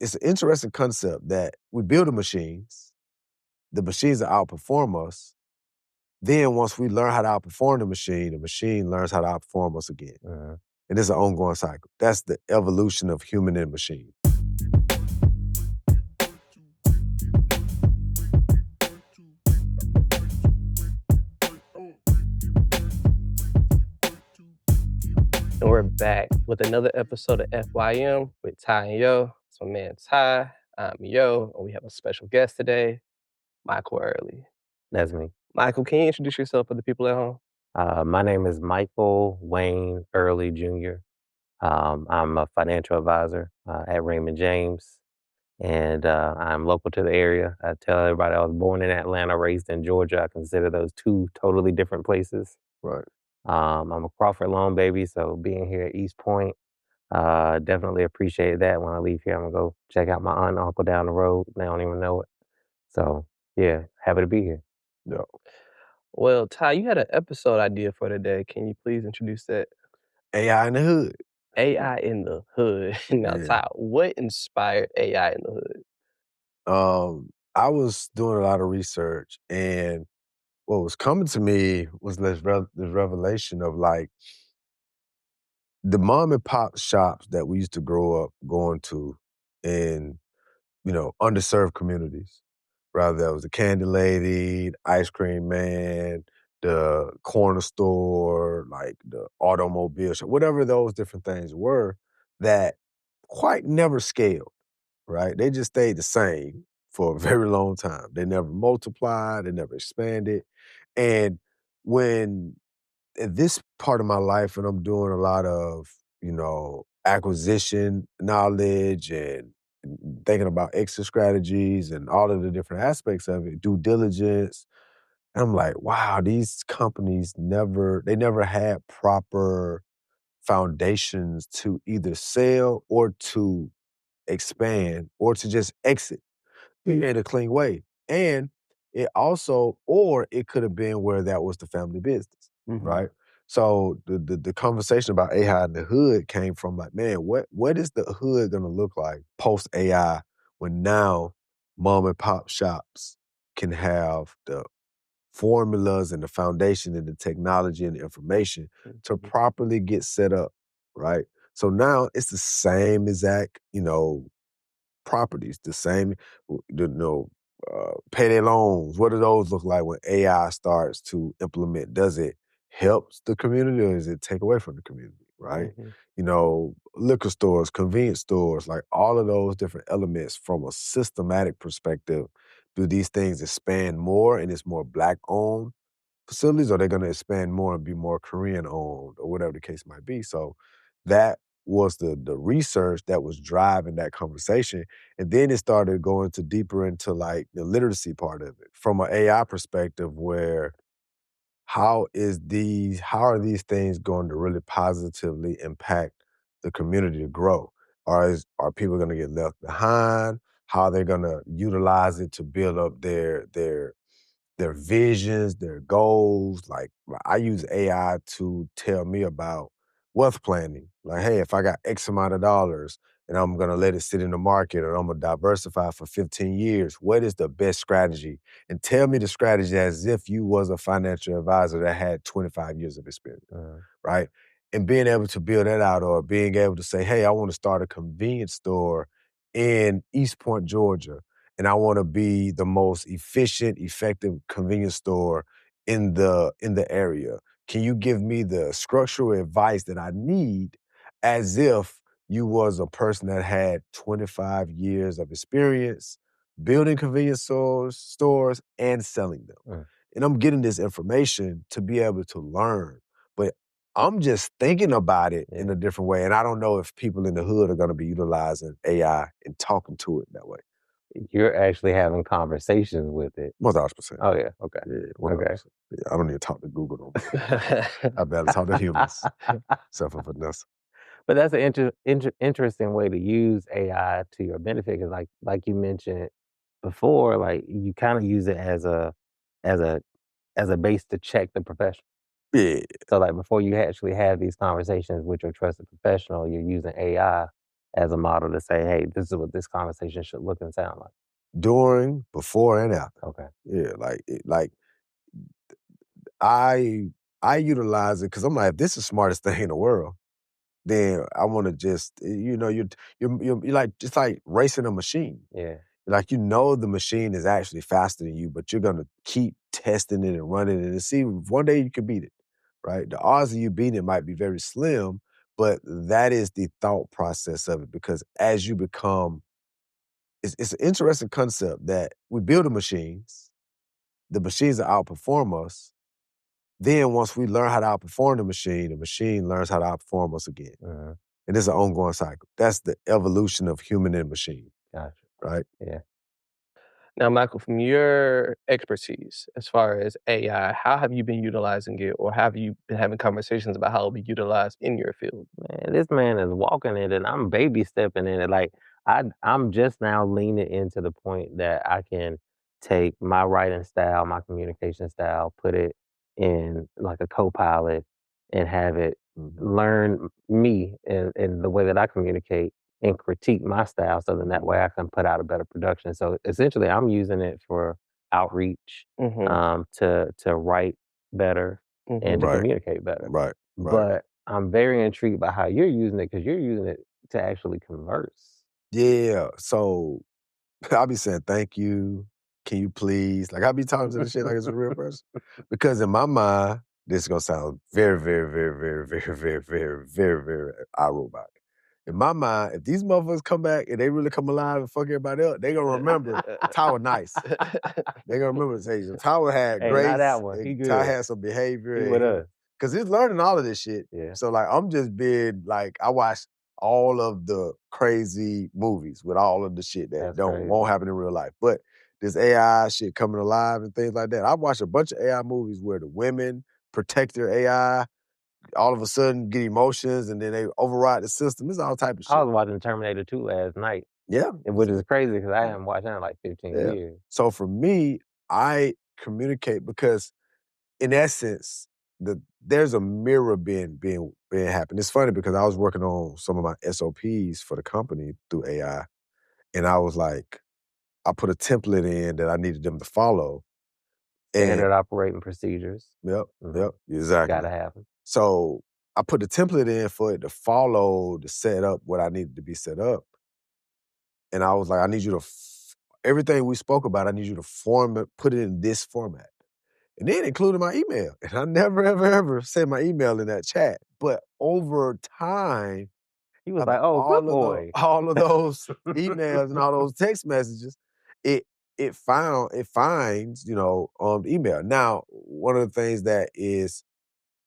it's an interesting concept that we build the machines that outperform us. Then once we learn how to outperform the machine learns how to outperform us again. And it's an ongoing cycle. That's the evolution of human and machine. And we're back with another episode of FYM with Ty and Yo. It's my man Ty, I'm Yo, and we have a special guest today, Michael Early. That's me. Michael, can you introduce yourself for the people at home? My name is Michael Wayne Early Jr. I'm a financial advisor at Raymond James, and I'm local to the area. I tell everybody I was born in Atlanta, raised in Georgia. I consider those two totally different places. Right. I'm a Crawford Loan baby, so being here at East Point, definitely appreciate that. When I leave here, I'm going to go check out my aunt and uncle down the road. They don't even know it. So, yeah, happy to be here. Yeah. Well, Ty, you had an episode idea for today. Can you please introduce that? AI in the hood. AI in the hood. Now, Yeah. Ty, what inspired AI in the hood? I was doing a lot of research, and what was coming to me was this revelation of like the mom and pop shops that we used to grow up going to in, underserved communities. Rather that was the candy lady, the ice cream man, the corner store, like the automobile shop, whatever those different things were that quite never scaled, right? They just stayed the same for a very long time. They never multiplied, they never expanded. And when at this part of my life when I'm doing a lot of, acquisition knowledge and thinking about exit strategies and all of the different aspects of it, due diligence, and I'm like, wow, these companies never had proper foundations to either sell or to expand or to just exit in a clean way. And it could have been where that was the family business, right? So the conversation about AI in the hood came from like, man, what is the hood gonna look like post AI when now mom and pop shops can have the formulas and the foundation and the technology and the information to properly get set up, right? So now it's the same exact, properties, the same, payday loans. What do those look like when AI starts to implement? Does it help the community or does it take away from the community, right? Liquor stores, convenience stores, like all of those different elements from a systematic perspective, do these things expand more and it's more Black-owned facilities, or they're going to expand more and be more Korean-owned or whatever the case might be? So that was the research that was driving that conversation. And then it started going deeper into like the literacy part of it from an AI perspective where how are these things going to really positively impact the community to grow? Are people going to get left behind? How are they going to utilize it to build up their visions, their goals? Like I use AI to tell me about wealth planning. Like, hey, if I got X amount of dollars and I'm gonna let it sit in the market or I'm gonna diversify for 15 years, what is the best strategy? And tell me the strategy as if you was a financial advisor that had 25 years of experience, right? And being able to build that out or being able to say, hey, I want to start a convenience store in East Point, Georgia, and I want to be the most efficient, effective convenience store in the area. Can you give me the structural advice that I need as if you was a person that had 25 years of experience building convenience stores and selling them? And I'm getting this information to be able to learn, but I'm just thinking about it in a different way. And I don't know if people in the hood are going to be utilizing AI and talking to it that way. You're actually having conversations with it. 1,000%. Oh, yeah. Okay. Yeah, 100%. Okay. Yeah, I don't even talk to Google no more. I barely talk to humans, except for Vanessa. But that's an interesting way to use AI to your benefit, because like you mentioned before, like you kind of use it as a base to check the professional. Yeah. So like before you actually have these conversations with your trusted professional, you're using AI as a model to say, hey, this is what this conversation should look and sound like? During, before, and after. Okay. Yeah, like I utilize it because I'm like, if this is the smartest thing in the world, then I want to just, you're like, just like racing a machine. Yeah. Like, the machine is actually faster than you, but you're going to keep testing it and running it and see if one day you can beat it, right? The odds of you beating it might be very slim, but that is the thought process of it, because as you become, it's an interesting concept that we build the machines that outperform us. Then once we learn how to outperform the machine learns how to outperform us again. Uh-huh. And it's an ongoing cycle. That's the evolution of human and machine, Gotcha. right? Yeah. Now, Michael, from your expertise as far as AI, how have you been utilizing it, or have you been having conversations about how it'll be utilized in your field? Man, this man is walking it and I'm baby stepping in it. Like I'm just now leaning into the point that I can take my writing style, my communication style, put it in like a co-pilot and have it learn me and the way that I communicate and critique my style so then that way I can put out a better production. So essentially I'm using it for outreach, to write better and to Right, communicate better. right. But I'm very intrigued by how you're using it because you're using it to actually converse. Yeah. So I'll be saying, thank you. Can you please? Like, I'll be talking to the shit like it's a real person. Because in my mind, this is going to sound very, very, very, very, very, very, very, very, very iRobot. In my mind, if these motherfuckers come back and they really come alive and fuck everybody up, they going to remember Ty was nice. They going to remember, say, Ty had Hey, not that grace, one. He and Ty good. had some behavior. He with us. Because he's learning all of this shit. Yeah. So, like, I'm just being, like, I watched all of the crazy movies with all of the shit that won't happen in real life. But this AI shit coming alive and things like that. I watched a bunch of AI movies where the women protect their AI, all of a sudden get emotions, and then they override the system. It's all type of shit. I was watching Terminator 2 last night. Yeah. Which is crazy because I haven't watched that in like 15 years. So for me, I communicate because in essence, there's a mirror being happening. It's funny because I was working on some of my SOPs for the company through AI, and I was like, I put a template in that I needed them to follow. Standard operating procedures. Yep, exactly. Gotta have them. So I put the template in for it to follow, to set up what I needed to be set up. And I was like, I need you to, everything we spoke about, I need you to put it in this format. And then including my email. And I never, ever, ever sent my email in that chat. But over time, he was like, oh, good boy. All of those emails and all those text messages, it finds, email. Now, one of the things that is,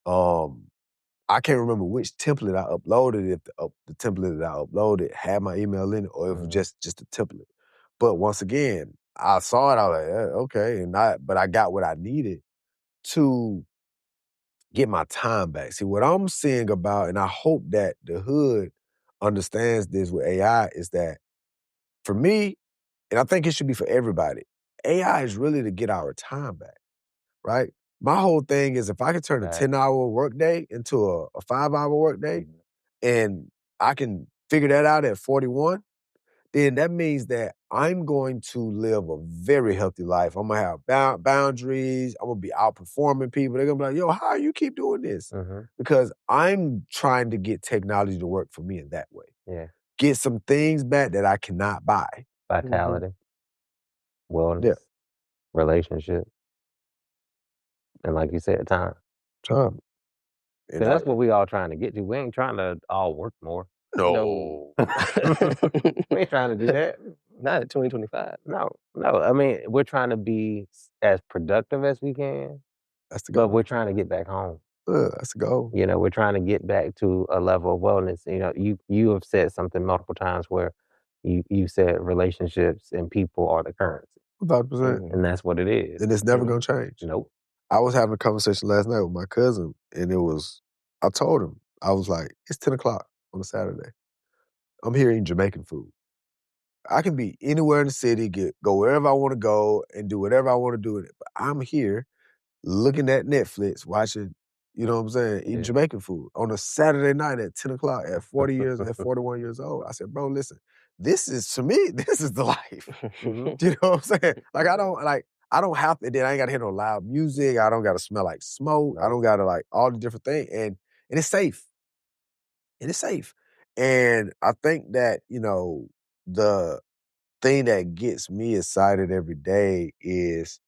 I can't remember which template I uploaded, if the template that I uploaded had my email in it, or if it was just a template. But once again, I saw it, I was like, okay, but I got what I needed to get my time back. See, what I'm seeing about, and I hope that the hood understands this with AI, is that for me, and I think it should be for everybody, AI is really to get our time back, right? My whole thing is if I could turn a 10-hour workday into a 5-hour workday, and I can figure that out at 41, then that means that I'm going to live a very healthy life. I'm going to have boundaries. I'm going to be outperforming people. They're going to be like, yo, how you keep doing this? Because I'm trying to get technology to work for me in that way. Yeah. Get some things back that I cannot buy. Vitality, wellness, relationship, and like you said, time. Time. And that's what we all trying to get to. We ain't trying to all work more. No. We ain't trying to do that. Not in 2025. No. I mean, we're trying to be as productive as we can. That's the goal. But we're trying to get back home. That's the goal. We're trying to get back to a level of wellness. You have said something multiple times where you said relationships and people are the currency. 100%. And that's what it is. And it's never going to change. Nope. I was having a conversation last night with my cousin, and I told him, I was like, it's 10 o'clock on a Saturday. I'm here eating Jamaican food. I can be anywhere in the city, go wherever I want to go and do whatever I want to do with it. But I'm here looking at Netflix, watching You know what I'm saying? Eating Jamaican food on a Saturday night at 10 o'clock at 41 years old. I said, bro, listen, this is, to me, this is the life. Mhm. You know what I'm saying? Like, I don't have to, then I ain't got to hear no loud music. I don't got to smell like smoke. I Right. don't got to like all the different things. And it's safe. And it's safe. And I think that, you know, the thing that gets me excited every day is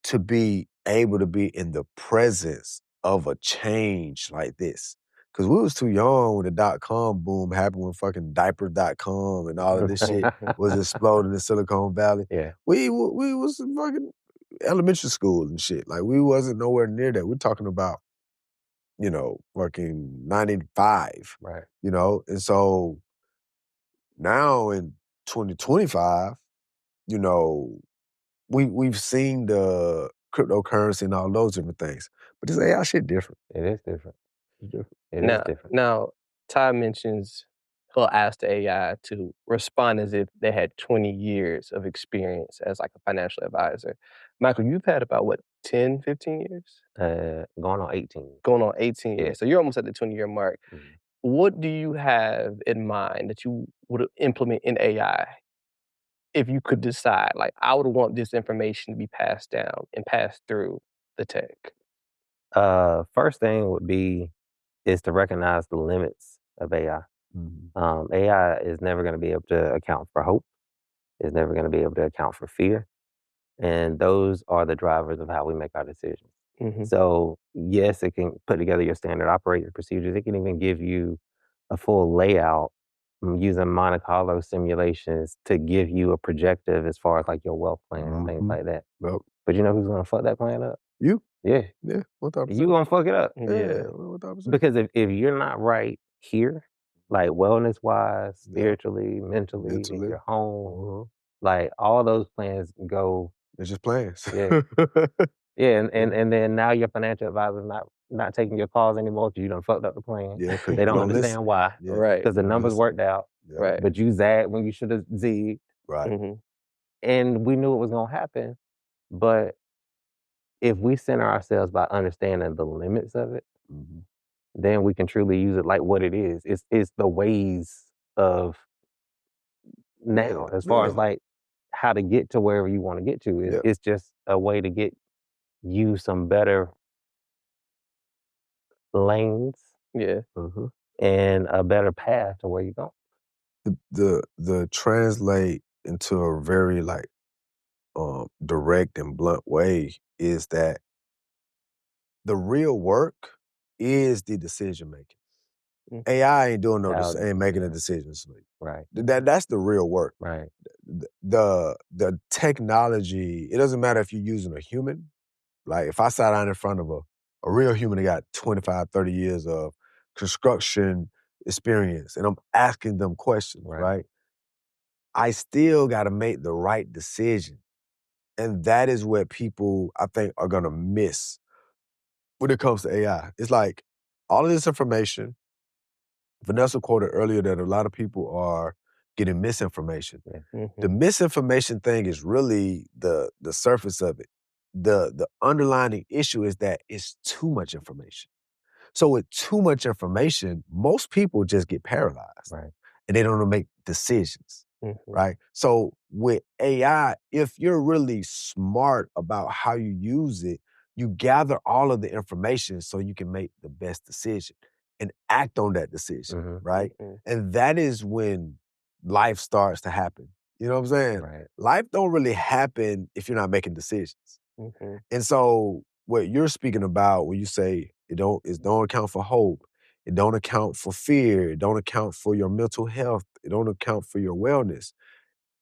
to be able to be in the presence of a change like this. Cause we was too young when the dot-com boom happened, when fucking diapers.com and all of this shit was exploding in Silicon Valley. Yeah. We was in fucking elementary school and shit. Like, we wasn't nowhere near that. We're talking about, you know, fucking 95, Right. you know? And so now in 2025, you know, we've seen the cryptocurrency and all those different things. But this AI shit different. It is different. It's different. It is different. Now, Ty mentions he'll ask the AI to respond as if they had 20 years of experience as like a financial advisor. Michael, you've had about what, 10, 15 years? Going on 18. Going on 18 Yeah. years. So you're almost at the 20-year mark. Mhm. What do you have in mind that you would implement in AI if you could decide, like, I would want this information to be passed down and passed through the tech? First thing would be is to recognize the limits of AI. AI is never going to be able to account for hope. It's never going to be able to account for fear. And those are the drivers of how we make our decisions. Mhm. So yes, it can put together your standard operating procedures. It can even give you a full layout using Monte Carlo simulations to give you a projective as far as like your wealth plan and things like that. Yep. But you know who's going to fuck that plan up? You? Yeah. Yeah. 1,000%. You going to fuck it up. Yeah. 1,000%. Because if you're not right here, like wellness wise, Yeah. spiritually, mentally, in Mentally. your home, like all those plans go. It's just plans. Yeah. Yeah, and then now your financial advisor's not taking your calls anymore because you done fucked up the plan. Yeah, 'cause They you don't don't listen. understand why. Yeah. Right. Because the You don't numbers listen. worked out, Yeah. Right. but you zagged when you should have zigged. Right. Mhm. And we knew it was gonna happen. But if we center ourselves by understanding the limits of it, Mhm. then we can truly use it like what it is. It's the ways of now, as far as Yeah. like how to get to wherever you want to get to. Yeah. It's just a way to get you some better lanes Yeah. Uh-huh. and a better path to where you're going. The translate into a very like direct and blunt way is that the real work is the decision making. Mhm. AI ain't doing ain't making the Yeah. decisions for you. Right. That's the real work. Right. The technology, it doesn't matter if you're using a human. Like, if I sat down in front of a real human that got 25, 30 years of construction experience and I'm asking them questions, right? I still got to make the right decision. And that is what people, I think, are going to miss when it comes to AI. It's like all of this information. Vanessa quoted earlier that a lot of people are getting misinformation. Yeah. The Mhm. misinformation thing is really the surface of it. The underlying issue is that it's too much information. So with too much information, most people just get paralyzed. Right. And they don't know make decisions. Mhm. Right? So with AI, if you're really smart about how you use it, you gather all of the information so you can make the best decision and act on that decision, Mhm. right? Mhm. And that is when life starts to happen. You know what I'm saying? Right. Life don't really happen if you're not making decisions. Mhm. And so what you're speaking about when you say it don't account for hope, it don't account for fear, it don't account for your mental health, it don't account for your wellness,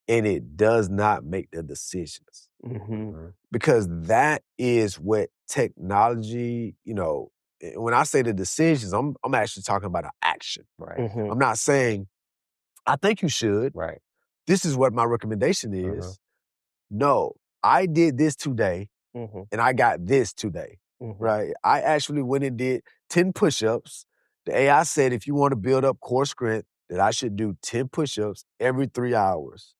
and it does not make the decisions. Mhm. Because that is what technology, you know, when I say the decisions, I'm actually talking about an action. Right. Mhm. I'm not saying I think you should. Right. This is what my recommendation is. No, I did this today Mhm. and I got this today. Mhm. Right? I actually went and did 10 push-ups. The AI said if you want to build up core strength, that I should do 10 push-ups every 3 hours.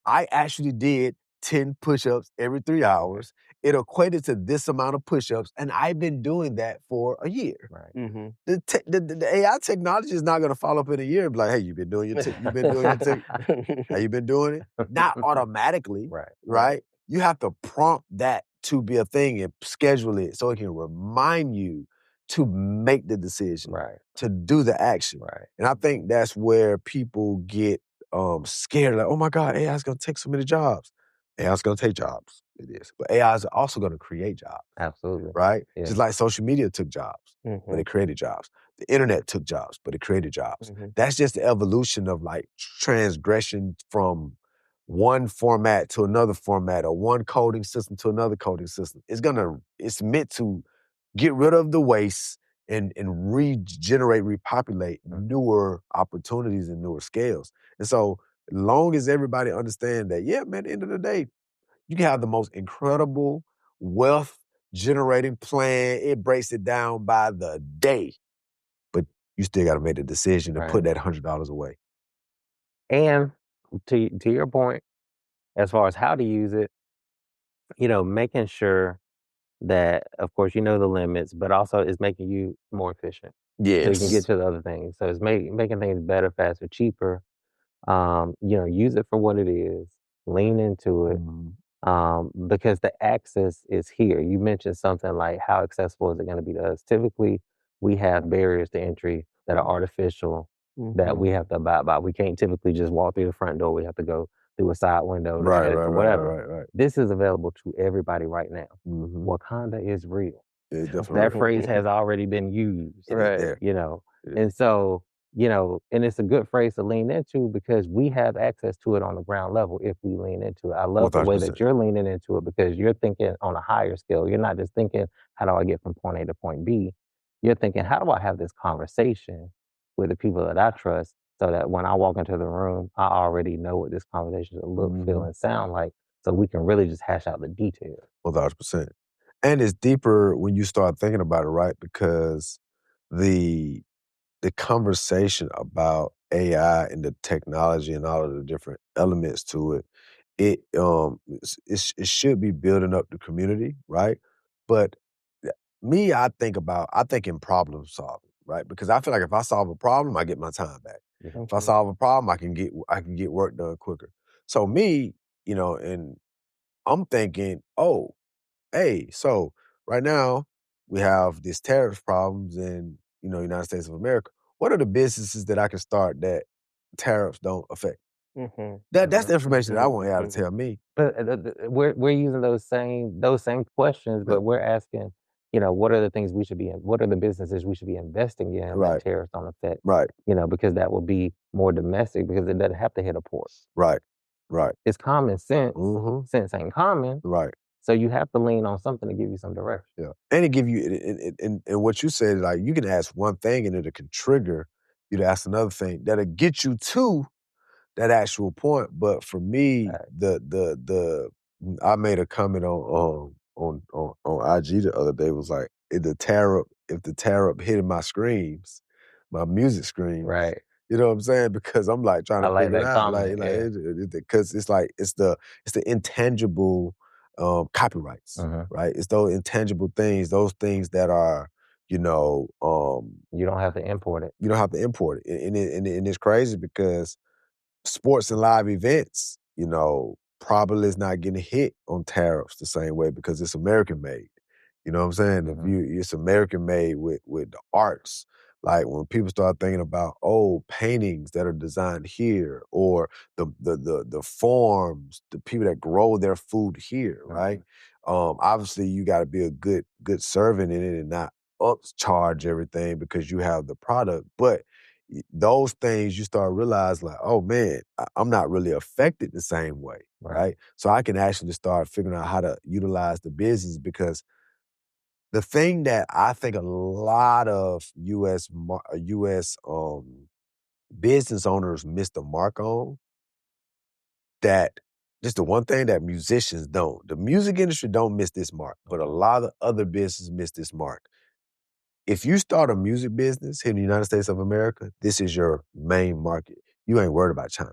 I actually did 10 push-ups every 3 hours, it equated to this amount of push-ups, and I've been doing that for a year. Right. Mhm. The AI technology is not gonna follow up in a year and be like, "Hey, you been doing your how you been doing it?" Not automatically, Right. right? You have to prompt that to be a thing and schedule it so it can remind you to make the decision, Right. to do the action. Right. And I think that's where people get scared, like, oh my God, AI is gonna take so many jobs. AI is gonna take jobs. It is. But AI is also gonna create jobs, Absolutely. right? Yeah. Just like social media took jobs, but it created jobs. The internet took jobs, but it created jobs. That's just the evolution of like transgression from one format to another format or one coding system to another coding system. It's meant to get rid of the waste and regenerate, repopulate newer opportunities and newer scales. And so long as everybody understands that, yeah, man, at the end of the day, you can have the most incredible wealth generating plan. It breaks it down by the day, but you still got to make the decision to put that $100 away. And to your point, as far as how to use it, making sure that, of course, the limits, but also it's making you more efficient. So you can get Yes. to the other things. So it's making things better, faster, cheaper. Use it for what it is. Lean into it. Because the access is here. You mentioned something like how accessible is it going to be to us? Typically, we have barriers to entry that are artificial that we have to abide by. We can't typically just walk through the front door. We have to go through a side window to Right, get it right, to right, whatever. right, right. This is available to everybody right now. Wakanda is real. It definitely That real. phrase has already been used, It is there. and so, and it's a good phrase to lean into because we have access to it on the ground level if we lean into it. I love the way 1000%. that you're leaning into it because you're thinking on a higher scale. You're not just thinking, how do I get from point A to point B? You're thinking, how do I have this conversation with the people that I trust so that when I walk into the room, I already know what this conversation will look, feel, and sound like so we can really just hash out the details. 1000%. And it's deeper when you start thinking about it, right? Because the conversation about AI and the technology and all of the different elements to it, it should be building up the community, right? But I think in problem solving, right? Because I feel like if I solve a problem, I get my time back. If I solve a problem, I can get work done quicker. So and I'm thinking, oh, hey, so right now we have these tariff problems in, United States of America. What are the businesses that I can start that tariffs don't affect? That's the information that I want AI to tell me. But we're using those same questions, but we're asking, what are the things we should be in? What are the businesses we should be investing in that Right, tariffs don't affect? right, Because that will be more domestic because it doesn't have to hit a port. right, right. It's common sense. Mm-hmm. Sense ain't common, Right. so you have to lean on something to give you some direction. Yeah. And it give you and what you said, like you can ask one thing and it can trigger you to ask another thing that'll get you to that actual point. But for me, I made a comment on IG the other day was like if the tariff hitting my screams, my music screams. Right. You know what I'm saying? Because I'm like trying I to like figure it that out. comment, yeah. Because it's like it's the intangible copyrights, right? It's those intangible things, those things that are, You don't have to import it. you don't have to import it. And it's crazy because sports and live events, probably is not getting hit on tariffs the same way because it's American made. You know what I'm saying? It's American made with the arts. Like when people start thinking about paintings that are designed here, or the farms, the people that grow their food here, right? Obviously, you got to be a good servant in it and not upcharge everything because you have the product, but those things you start realizing like, oh man, I'm not really affected the same way, right? So I can actually start figuring out how to utilize the business because the thing that I think a lot of U.S. Business owners miss the mark on, that just the one thing that musicians don't. The music industry don't miss this mark, but a lot of other businesses miss this mark. If you start a music business here in the United States of America, this is your main market. You ain't worried about China.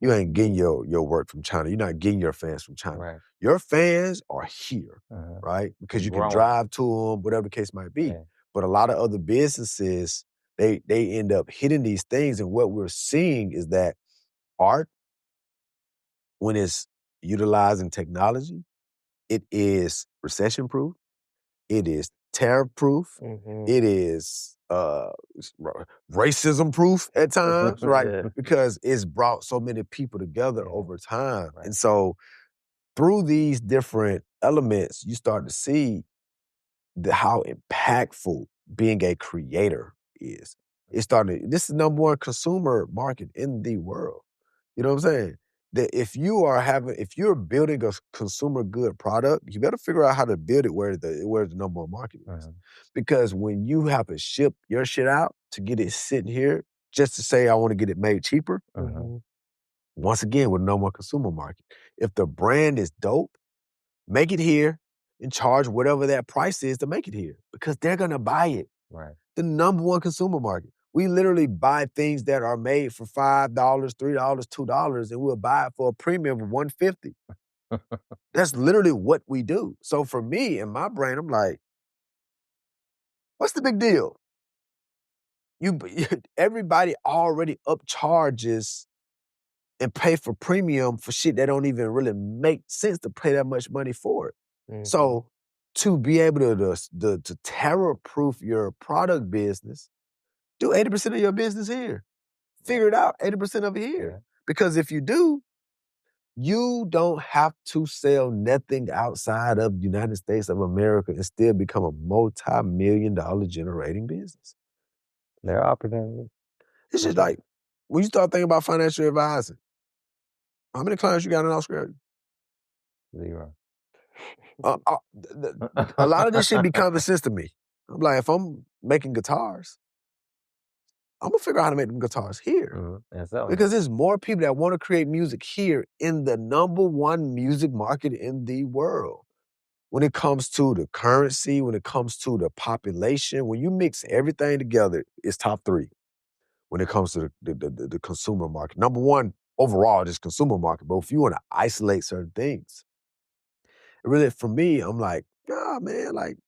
You ain't getting your work from China. You're not getting your fans from China. Right. Your fans are here, right? Because you can Growing. drive to them, whatever the case might be. Yeah. But a lot of other businesses, they end up hitting these things, and what we're seeing is that art, when it's utilizing technology, it is recession-proof, it is tariff-proof, it is racism-proof at times, right? Yeah. Because it's brought so many people together over time. And so through these different elements, you start to see how impactful being a creator is. It's starting. This is the number one consumer market in the world. You know what I'm saying? That if you're building a consumer good product, you better figure out how to build it where the number one market is. Because when you have to ship your shit out to get it sitting here, just to say I want to get it made cheaper, once again, with no more consumer market. If the brand is dope, make it here and charge whatever that price is to make it here because they're going to buy it. Right. The number one consumer market. We literally buy things that are made for $5, $3, $2, and we'll buy it for a premium of $150. That's literally what we do. So for me, in my brain, I'm like, what's the big deal? Everybody already upcharges and pay for premium for shit that don't even really make sense to pay that much money for it. So to be able to terror-proof your product business, do 80% of your business here. Figure it out, 80% of it here. Because if you do, you don't have to sell nothing outside of the United States of America and still become a multi-million-dollar generating business. There are opportunities. It's just like, when you start thinking about financial advising, how many clients you got in Australia? 0. A lot of this shit be common sense to me. I'm like, if I'm making guitars, I'm gonna figure out how to make them guitars here. Because there's more people that want to create music here in the number one music market in the world. When it comes to the currency, when it comes to the population, when you mix everything together, it's top 3 when it comes to the consumer market. Number 1, overall, just consumer market. But if you want to isolate certain things, really, for me, I'm like, man, like,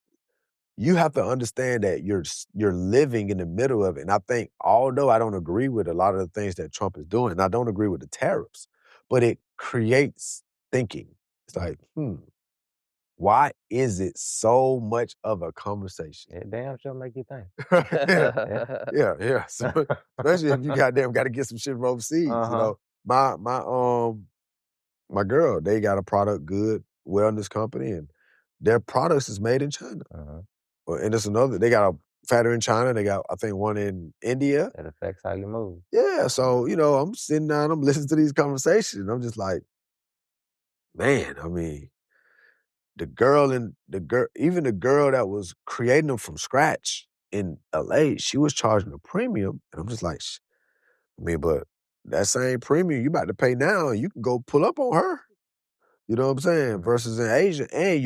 you have to understand that you're living in the middle of it. And I think, although I don't agree with a lot of the things that Trump is doing, and I don't agree with the tariffs, but it creates thinking. It's like, why is it so much of a conversation? It damn sure make you think. Yeah. So, especially if you got to get some shit from overseas. You know, my girl, they got a product, good wellness company, and their products is made in China. And it's another, they got a factory in China, they got, I think, one in India. That affects how you move. Yeah, so, I'm sitting down, I'm listening to these conversations, and I'm just like, man, I mean, even the girl that was creating them from scratch in LA, she was charging a premium, and I'm just like, but that same premium you about to pay now, you can go pull up on her. You know what I'm saying? Versus in Asia, and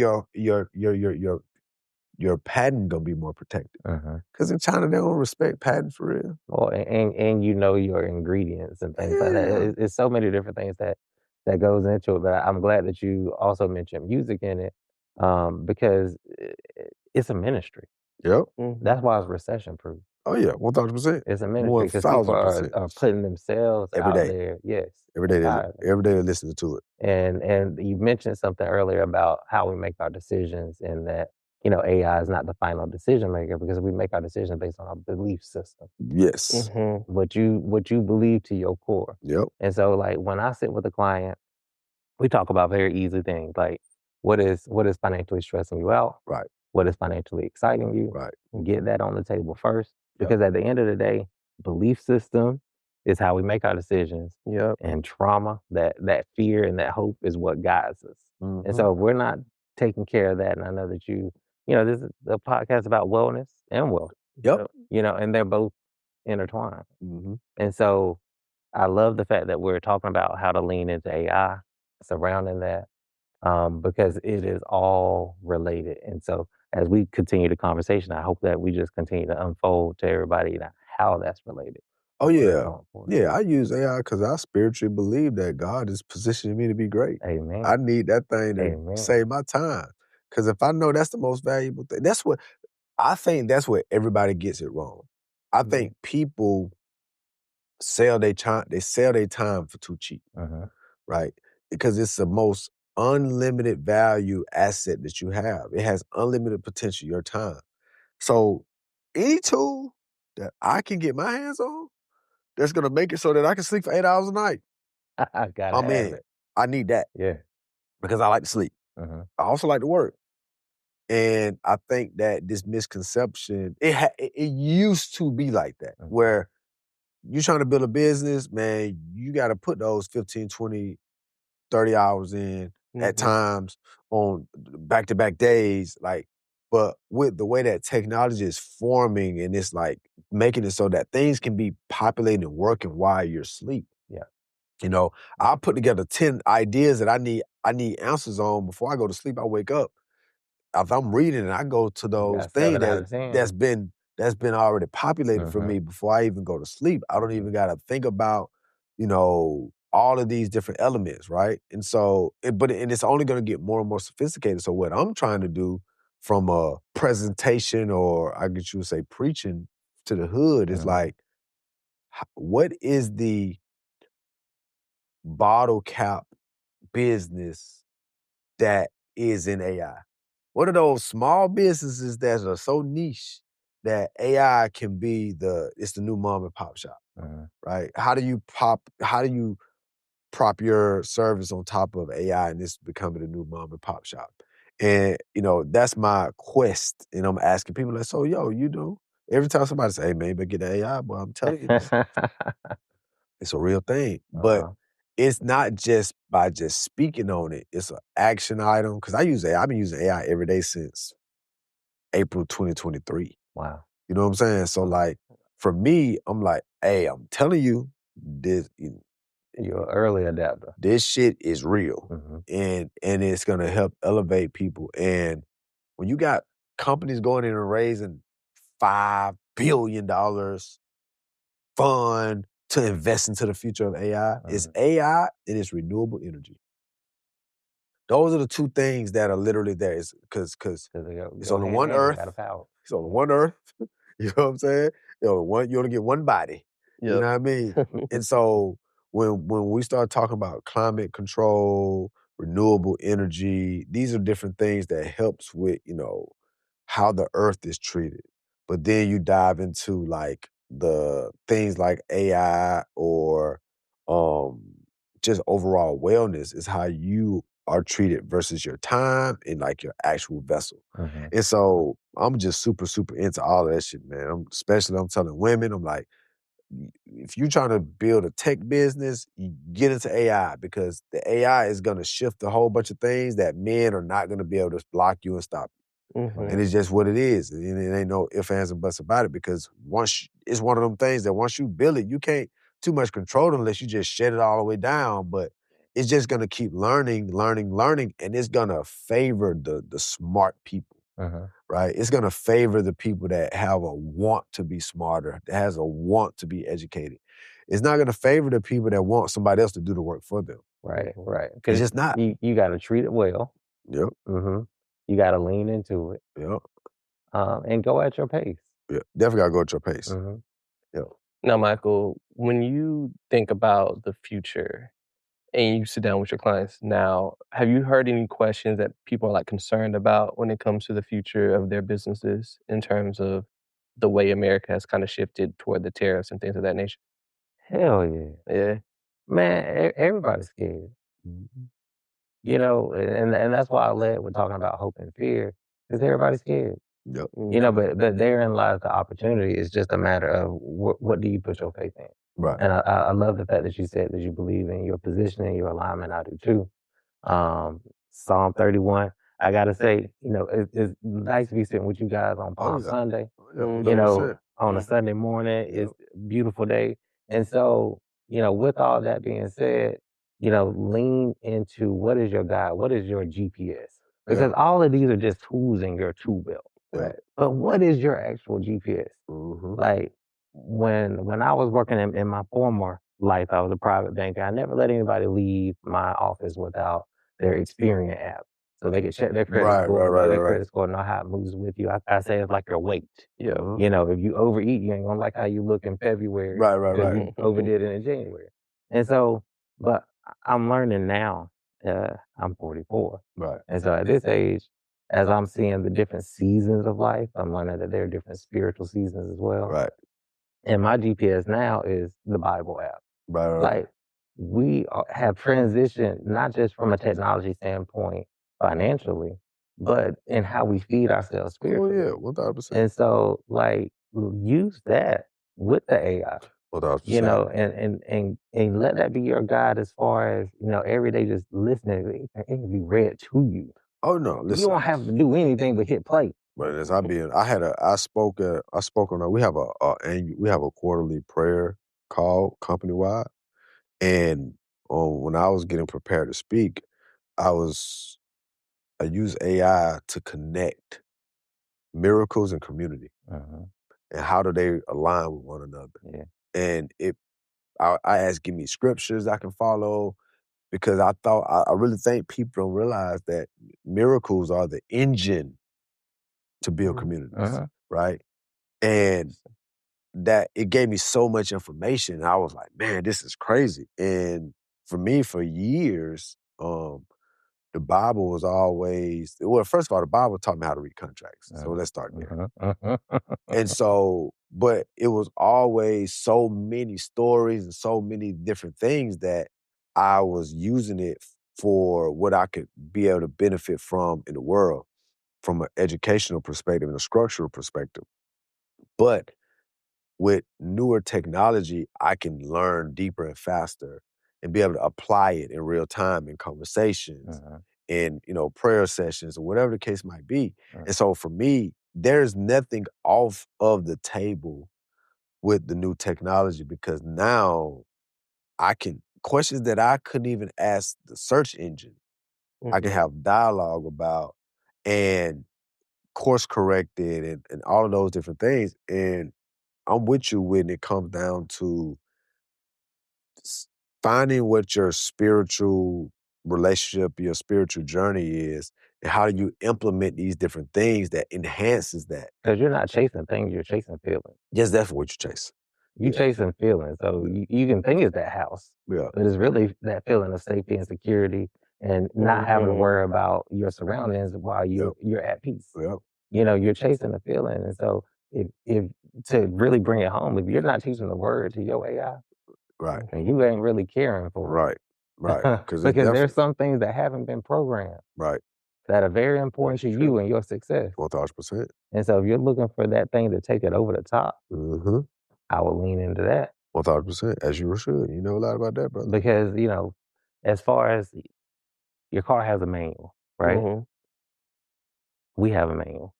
your patent gonna be more protected. Because in China, they don't respect patent for real. Well, and your ingredients and things like that. It's so many different things that goes into it. But I'm glad that you also mentioned music in it, because it's a ministry. Yep. That's why it's recession proof. Oh yeah, 1,000%. It's a ministry because people are putting themselves every out day. there. Yes, every day they're listening to it. And you mentioned something earlier about how we make our decisions, and that AI is not the final decision maker because we make our decisions based on our belief system. Yes. What you believe to your core. Yep. And so, like, when I sit with a client, we talk about very easy things like what is financially stressing you out. Right. What is financially exciting you. Right. Get that on the table first, because at the end of the day, belief system is how we make our decisions. And trauma, that fear and that hope is what guides us. And so if we're not taking care of that, and I know that this is a podcast about wellness and wealth. Yep. And they're both intertwined. And so I love the fact that we're talking about how to lean into AI surrounding that, because it is all related. And so as we continue the conversation, I hope that we just continue to unfold to everybody how that's related. Oh, That's what it's yeah. going for. Yeah, I use AI because I spiritually believe that God is positioning me to be great. Amen. I need that thing to Amen. save my time. Because if I know that's the most valuable thing, I think that's where everybody gets it wrong. I think people sell their time for too cheap, right? Because it's the most unlimited value asset that you have. It has unlimited potential, your time. So any tool that I can get my hands on that's gonna make it so that I can sleep for 8 hours a night, I gotta I'm have in. it. I need that Yeah. because I like to sleep. I also like to work. And I think that this misconception, it used to be like that, where you trying to build a business, man, you got to put those 15, 20, 30 hours in at times on back-to-back days. But with the way that technology is forming and it's like making it so that things can be populated and working while you're asleep. Yeah. You know, I'll put together 10 ideas that I need answers on before I go to sleep. I wake up. If I'm reading and I go to You those got things 7 out of 10. that's been already populated for me before I even go to sleep. I don't even gotta think about, all of these different elements, right? And so, and it's only gonna get more and more sophisticated. So what I'm trying to do from a presentation, or I guess you would say preaching to the hood, is like, what is the bottle cap business that is in AI? What are those small businesses that are so niche that AI can be it's the new mom and pop shop, right? How do you prop your service on top of AI and this becoming the new mom and pop shop? And, that's my quest. And I'm asking people like, so, every time somebody say, hey, man, you better get the AI, boy, I'm telling you, man, it's a real thing. But it's not just by just speaking on it. It's an action item. Because I've been using AI every day since April 2023. Wow. You know what I'm saying? So, like, for me, I'm like, hey, I'm telling you, this You're an early adapter. this shit is real. And it's gonna help elevate people. And when you got companies going in and raising $5 billion fund to invest into the future of AI, it's AI and it's renewable energy. Those are the two things that are literally there. It's because it's only one Earth. It's only one Earth. You know what I'm saying? You only get one body. You know what I mean? And so when we start talking about climate control, renewable energy, these are different things that helps with, how the Earth is treated. But then you dive into like the things like AI or just overall wellness is how you are treated versus your time and like your actual vessel. And so I'm just super, super into all of that shit, man. I'm telling women, I'm like, if you're trying to build a tech business, you get into AI because the AI is going to shift a whole bunch of things that men are not going to be able to block you and stop you. And it's just what it is. And it ain't no ifs, ands, and buts about it because it's one of them things that once you build it, you can't too much control it unless you just shut it all the way down. But it's just going to keep learning, and it's going to favor the smart people. Right? It's going to favor the people that have a want to be smarter, that has a want to be educated. It's not going to favor the people that want somebody else to do the work for them. Right. It's just not. You got to treat it well. Yep. You got to lean into it. Yep. And go at your pace. Yeah. Definitely got to go at your pace. Yep. Now, Michael, when you think about the future and you sit down with your clients now, have you heard any questions that people are like concerned about when it comes to the future of their businesses in terms of the way America has kind of shifted toward the tariffs and things of that nature? Hell yeah. Yeah. Man, everybody's scared. And that's why I led with talking about hope and fear, because everybody's scared. Yep. But therein lies the opportunity. It's just a matter of what do you put your faith in? Right. And I love the fact that you said that you believe in your position and your alignment. I do too. Psalm 31. I gotta say, it's nice to be sitting with you guys on Palm Sunday. On a Sunday morning, it's a beautiful day. And so, with all that being said, lean into what is your guide, what is your GPS? Because all of these are just tools in your tool belt. Right. But what is your actual GPS? Like, when I was working in my former life, I was a private banker. I never let anybody leave my office without their Experian app. So they could check their credit score, know their credit score, know how it moves with you. I say it's like your weight. Yeah. You know, if you overeat, you ain't gonna like how you look in February. Because you overdid it in January. And so, but I'm learning now, I'm 44. Right. And so at this age, as I'm seeing the different seasons of life, I'm learning that there are different spiritual seasons as well. Right. And my GPS now is the Bible app. Right. Like, we have transitioned not just from a technology standpoint financially, but in how we feed ourselves spiritually. Oh yeah, 100%. And so, like, use that with the AI. 100%. You know, and let that be your guide as far as, you know, every day just listening. It can be read to you. Oh no, listen. You don't have to do anything but hit play. But as I spoke on we have a quarterly prayer call company wide, and when I was getting prepared to speak, I used AI to connect miracles and community, and how do they align with one another. Yeah. And I asked, give me scriptures I can follow, because I really think people don't realize that miracles are the engine to build communities, right? And that it gave me so much information. I was like, man, this is crazy. And for me, for years, the Bible was always, well, first of all, the Bible taught me how to read contracts. So let's start there. And so, but it was always so many stories and so many different things that I was using it for what I could be able to benefit from in the world, from an educational perspective and a structural perspective. But with newer technology, I can learn deeper and faster and be able to apply it in real time in conversations, in, you know, prayer sessions or whatever the case might be. And so for me, there's nothing off of the table with the new technology, because now I can, questions that I couldn't even ask the search engine, I can have dialogue about and course corrected and all of those different things. And I'm with you when it comes down to finding what your spiritual relationship, your spiritual journey is, and how do you implement these different things that enhances that. Because you're not chasing things, you're chasing feelings. Yes, that's what you're chasing. You're chasing feelings. So you can think it's that house, Yeah. but it's really that feeling of safety and security and not having to worry about your surroundings while you're at peace. Yep. You know, you're chasing a feeling. And so if to really bring it home, if you're not teaching the word to your AI, Right. and you ain't really caring for it. Right. Because there's some things that haven't been programmed. Right. That are very important to you and your success. 1,000%. And so if you're looking for that thing to take it over the top, I would lean into that. 1,000%, as you should. You know a lot about that, brother. Because, you know, as far as your car has a manual, right? We have a manual.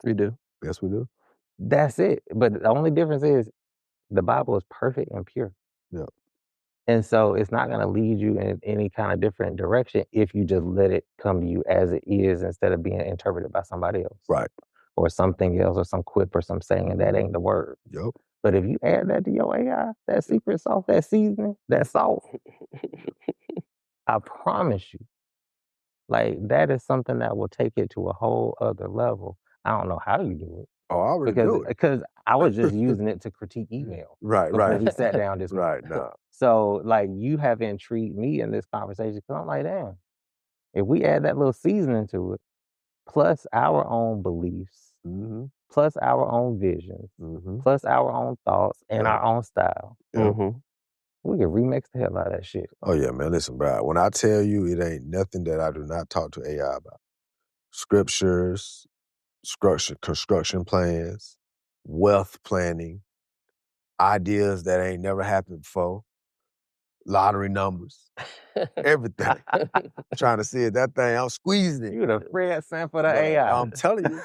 We do. Yes, we do. That's it. But the only difference is the Bible is perfect and pure. Yeah. And so it's not going to lead you in any kind of different direction if you just let it come to you as it is instead of being interpreted by somebody else. Right. Or something else or some quip or some saying that ain't the word. Yep. But if you add that to your AI, that secret sauce, that seasoning, that salt, I promise you, like, that is something that will take it to a whole other level. I don't know how you do it. Oh, I already do it. Because I was just using it to critique email. Before we sat down this morning. Right. So, like, you have intrigued me in this conversation because I'm like, damn, if we add that little seasoning to it, plus our own beliefs, plus our own visions, plus our own thoughts and our own style, we can remix the hell out of that shit. Oh, yeah, man. Listen, bro. When I tell you, it ain't nothing that I do not talk to AI about. Scriptures, construction plans, wealth planning, ideas that ain't never happened before, lottery numbers, everything. Trying to see if that thing, I'm squeezing it. You the Fred Sanford of AI. I'm telling you.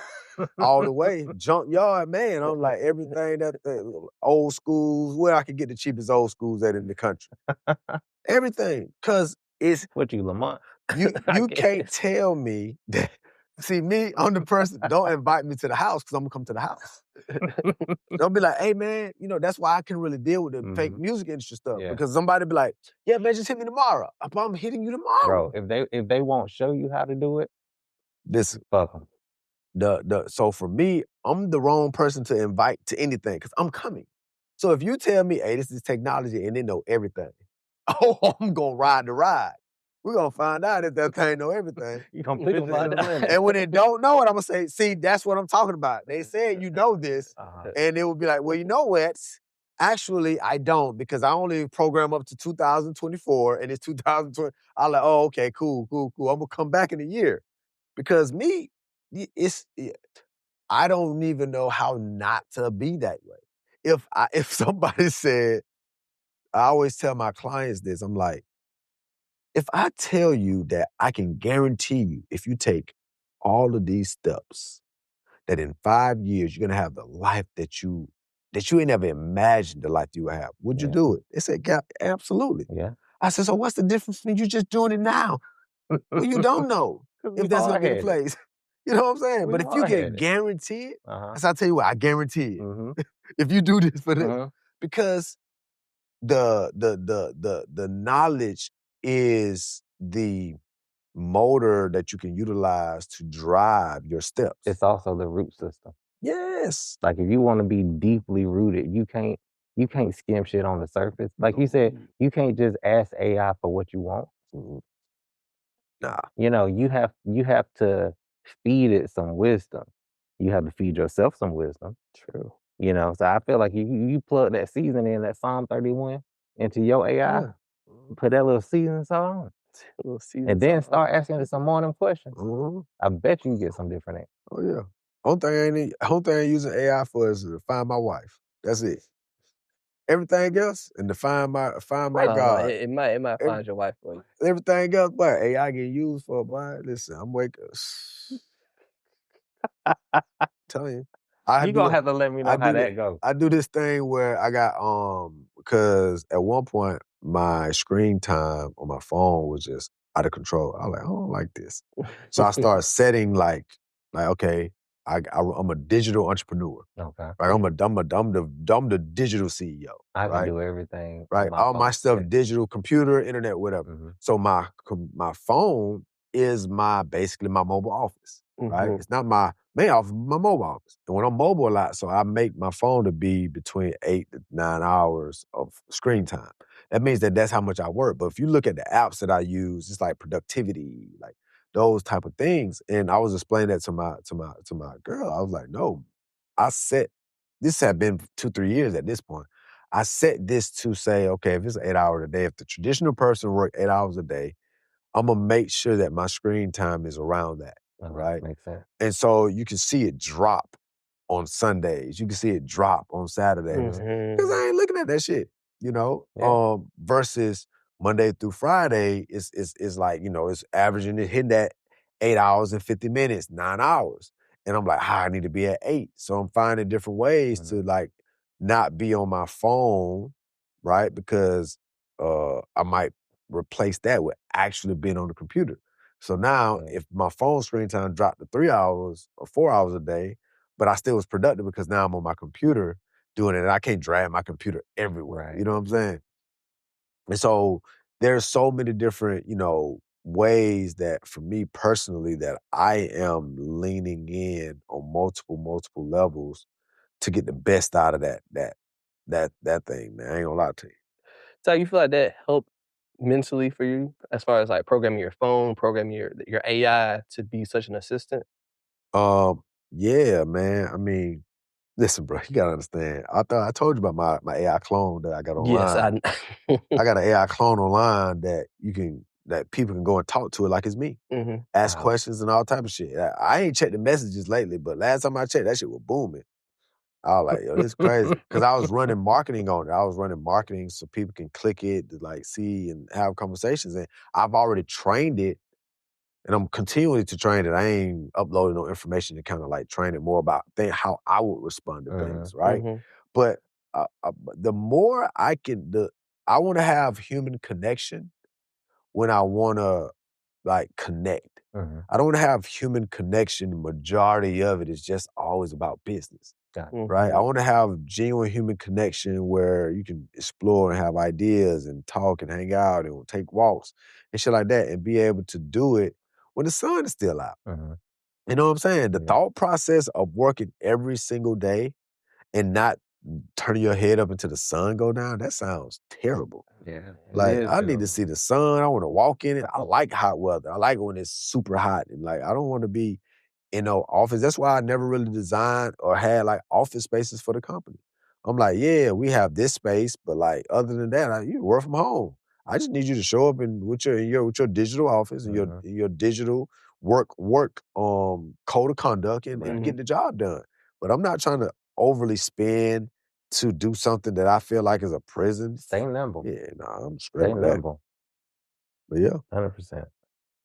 All the way, junkyard, man. I'm like, everything that the old schools, where I could get the cheapest old schools at in the country. Everything. Because it's... What you, Lamont? You can't tell me that See, me, I'm the person, don't invite me to the house because I'm going to come to the house. They'll be like, hey, man, that's why I can really deal with the fake music industry stuff. Yeah. Because somebody be like, yeah, man, just hit me tomorrow. I'm hitting you tomorrow. Bro, if they won't show you how to do it, listen, fuck them. So for me, I'm the wrong person to invite to anything because I'm coming. So if you tell me, hey, this is technology and they know everything, I'm going to ride the ride. We're going to find out if that thing know everything. You gonna pick them in a minute. And when they don't know it, I'm going to say, see, that's what I'm talking about. They said you know this. And it would be like, well, you know what? Actually, I don't because I only program up to 2024 and it's 2020. I'm like, oh, okay, cool. I'm going to come back in a year. Because me, I don't even know how not to be that way. If somebody said, I always tell my clients this, I'm like, if I tell you that I can guarantee you, if you take all of these steps, that in 5 years you're gonna have the life that you ain't never imagined the life you would have, would you do it? They said, yeah, absolutely. Yeah. I said, so what's the difference between you just doing it now? Well, you don't know if that's gonna be the place. You know what I'm saying? But if you can guarantee it, so I tell you what, I guarantee it. If you do this for this, because the knowledge is the motor that you can utilize to drive your steps. It's also the root system. Yes. Like if you want to be deeply rooted, you can't skim shit on the surface. Like you said, you can't just ask AI for what you want. Nah. You have to feed it some wisdom. You have to feed yourself some wisdom. True. So I feel like you plug that season in, that Psalm 31 into your AI, put that little season salt on, and then start asking it some more of them questions. I bet you can get some different answers. Oh yeah. Only thing I ain't using AI for is to find my wife. That's it. Everything else, and to find my God. It might find your wife for you. Everything else, boy, AI get used for, boy. Listen, I'm waking up. Telling you. You gonna have to let me know how that goes. I do this thing where I got, because at one point, my screen time on my phone was just out of control. I was like, I don't like this. So I started setting like, okay, I'm a digital entrepreneur. Okay. Right? I'm the digital CEO. I right? can do everything. Right. All my stuff, digital, computer, internet, whatever. So my phone is basically my mobile office. Right? It's not my main office, my mobile office. And when I'm mobile a lot, so I make my phone to be between 8 to 9 hours of screen time. That means that's how much I work. But if you look at the apps that I use, it's like productivity, like those type of things. And I was explaining that to my girl. I was like, no, this had been 2-3 years at this point. I set this to say, okay, if it's 8 hours a day, if the traditional person work 8 hours a day, I'm gonna make sure that my screen time is around that, right? Makes sense. And so you can see it drop on Sundays. You can see it drop on Saturdays. Because I ain't looking at that shit, versus Monday through Friday is like, it's averaging, hitting that 8 hours and 50 minutes, 9 hours. And I'm like, I need to be at 8. So I'm finding different ways to like not be on my phone, right? Because I might replace that with actually being on the computer. So now, if my phone screen time dropped to 3 hours or 4 hours a day, but I still was productive because now I'm on my computer doing it, and I can't drag my computer everywhere. Right. You know what I'm saying? And so there's so many different, ways that for me personally that I am leaning in on multiple levels to get the best out of that thing, man. I ain't gonna lie to you. So you feel like that helped mentally for you as far as like programming your phone, programming your AI to be such an assistant? Yeah, man. I mean, listen, bro, you gotta understand. I told you about my AI clone that I got online. Yes, I got an AI clone online that people can go and talk to it like it's me. Ask questions and all type of shit. I ain't checked the messages lately, but last time I checked, that shit was booming. I was like, yo, this is crazy. Because I was running marketing on it. I was running marketing so people can click it to like see and have conversations. And I've already trained it, and I'm continuing to train it. I ain't uploading no information to kind of like train it more about how I would respond to things, right? But the more I want to have human connection when I want to like connect. Mhm. I don't want to have human connection. The majority of it is just always about business, Got it. right? I Mhm. want to have genuine human connection where you can explore and have ideas and talk and hang out and take walks and shit like that and be able to do it when the sun is still out. Mhm. You know what I'm saying? The Yeah. thought process of working every single day and not turning your head up until the sun go down, that sounds terrible. Yeah. It Like, is I need to terrible. see the sun. I want to walk in it. I like hot weather. I like when it's super hot. And like, I don't want to be in no office. That's why I never really designed or had like office spaces for the company. I'm like, yeah, we have this space, but like other than that, you work from home. I just need you to show up with your digital office and Mhm. your digital work code of conduct and Right. get the job done. But I'm not trying to overly spend to do something that I feel like is a prison. Stay nimble. Yeah, nah, I'm straight Stay with that. nimble. But yeah. 100%.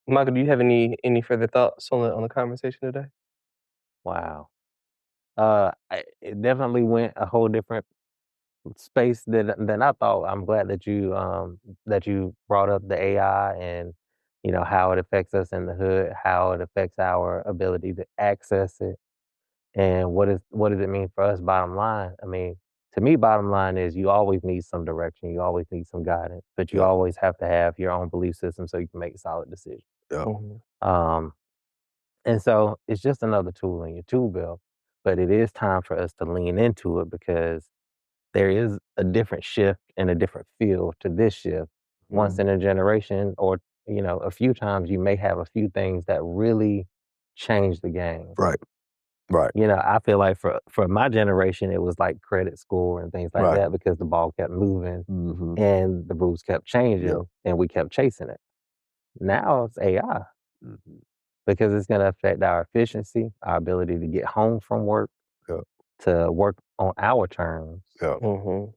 Michael, do you have any further thoughts on the conversation today? Wow. It definitely went a whole different space than I thought. I'm glad that you brought up the AI and how it affects us in the hood, how it affects our ability to access it, and what does it mean for us. Bottom line, I mean, to me, bottom line is you always need some direction, you always need some guidance, but you Yeah. always have to have your own belief system so you can make solid decisions. Yeah. Mhm. Um, and so it's just another tool in your tool belt, but it is time for us to lean into it because there is a different shift and a different feel to this shift. Once Mhm. in a generation, or a few times, you may have a few things that really change the game. Right. Right. I feel like for my generation, it was like credit score and things like Right. that because the ball kept moving Mhm. and the rules kept Yep. changing and we kept chasing it. Now it's AI Mhm. because it's going to affect our efficiency, our ability to get home from work, Yep. to work on our terms. Yep. Mhm.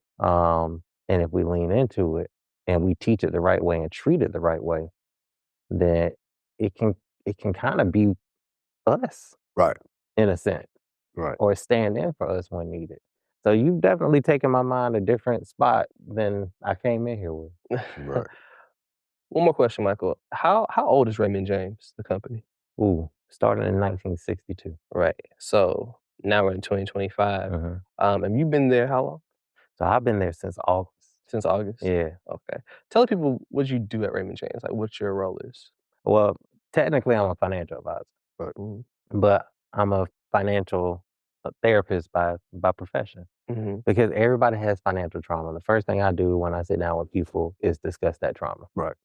And if we lean into it and we teach it the right way and treat it the right way, then it can it can kind of be us Right. in a sense, Right. or stand in for us when needed. So you've definitely taken my mind a different spot than I came in here with. Right. One more question, Michael. How old is Raymond James, the company? Ooh, started in 1962. Right. So now we're in 2025. hmm Have you been there how long? So I've been there since August. Since August? Yeah. Okay. Tell the people what you do at Raymond James, like what your role is. Well, technically, I'm a financial advisor, Right. Mhm. but I'm a financial therapist by profession. Mhm. Because everybody has financial trauma. The first thing I do when I sit down with people is discuss that trauma. Right.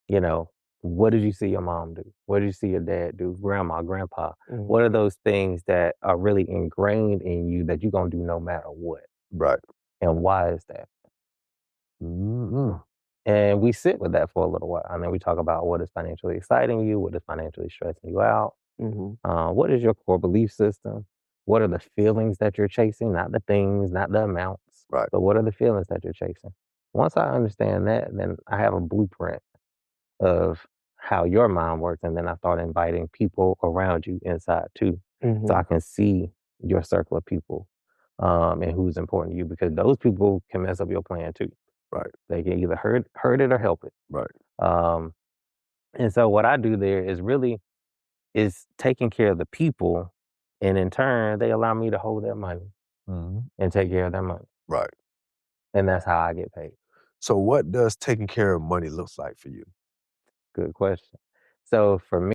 You know, what did you see your mom do? What did you see your dad do? Grandma, grandpa? Mhm. What are those things that are really ingrained in you that you're gonna do no matter what? Right. And why is that? Mhm. And we sit with that for a little while. And then we talk about what is financially exciting you, what is financially stressing you out, Mhm. what is your core belief system? What are the feelings that you're chasing? Not the things, not the amounts, Right. but what are the feelings that you're chasing? Once I understand that, then I have a blueprint of how your mind works. And then I start inviting people around you inside too. So I Mhm. can see your circle of people and who's important to you because those people can mess up your plan too. Right. They can either hurt it or help it. Right. Um, and so what I do there is taking care of the people, and in turn, they allow me to hold their money Mhm. and take care of their money, Right. and that's how I get paid. So what does taking care of money looks like for you? Good question. So for me.